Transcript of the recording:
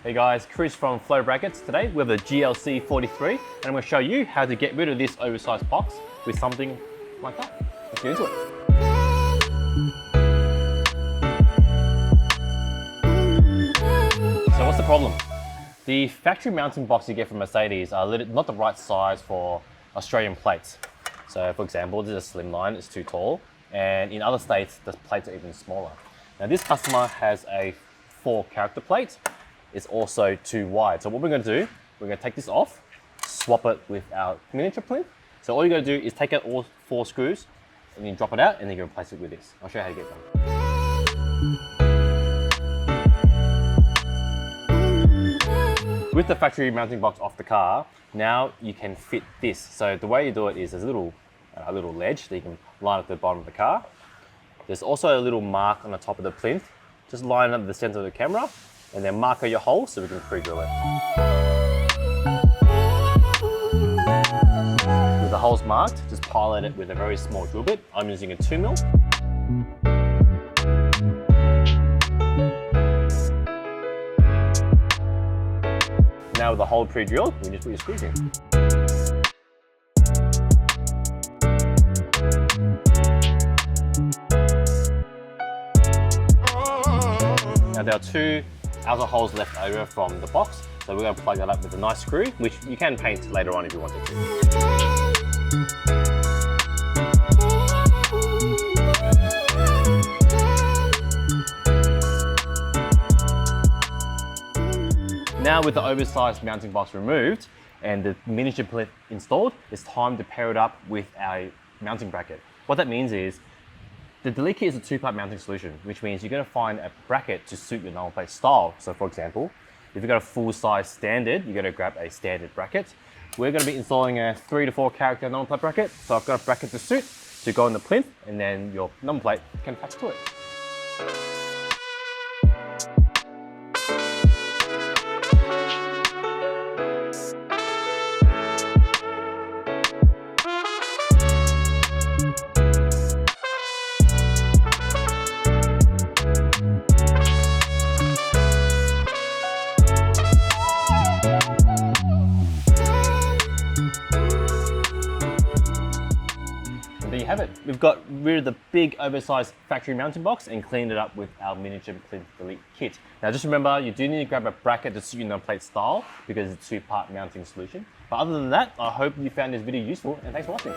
Hey guys, Chris from Flow Brackets. Today we have a GLC 43 and I'm going to show you how to get rid of this oversized box with something like that. Let's get into it. So what's the problem? The factory mounting box you get from Mercedes are not the right size for Australian plates. So for example, this is a Slimline, it's too tall, and in other states the plates are even smaller. Now this customer has a 4-character plate. It's also too wide. So what we're going to do, we're going to take this off, swap it with our miniature plinth. So all you're going to do is take out all 4 screws and then drop it out and then you can replace it with this. I'll show you how to get it done. With the factory mounting box off the car, now you can fit this. So the way you do it is there's a little ledge that you can line up at the bottom of the car. There's also a little mark on the top of the plinth. Just line up the center of the camera and then mark out your hole so we can pre-drill it. With the holes marked, just pilot it with a very small drill bit. I'm using a 2mm. Now with the hole pre-drilled, you just put your screws in. Now there are 2 outer holes left over from the box, so we're going to plug that up with a nice screw, which you can paint later on if you wanted to. Now with the oversized mounting box removed and the miniature plinth installed, it's time to pair it up with our mounting bracket. What that means is the delete kit is a 2-part mounting solution, which means you're going to find a bracket to suit your number plate style. So for example, if you've got a full-size standard, you're going to grab a standard bracket. We're going to be installing a 3 to 4 character number plate bracket. So I've got a bracket to suit to go on the plinth, and then your number plate can attach to it. There you have it. We've got rid of the big oversized factory mounting box and cleaned it up with our miniature plinth delete kit. Now just remember, you do need to grab a bracket to suit your number plate style because it's a 2-part mounting solution. But other than that, I hope you found this video useful and thanks for watching.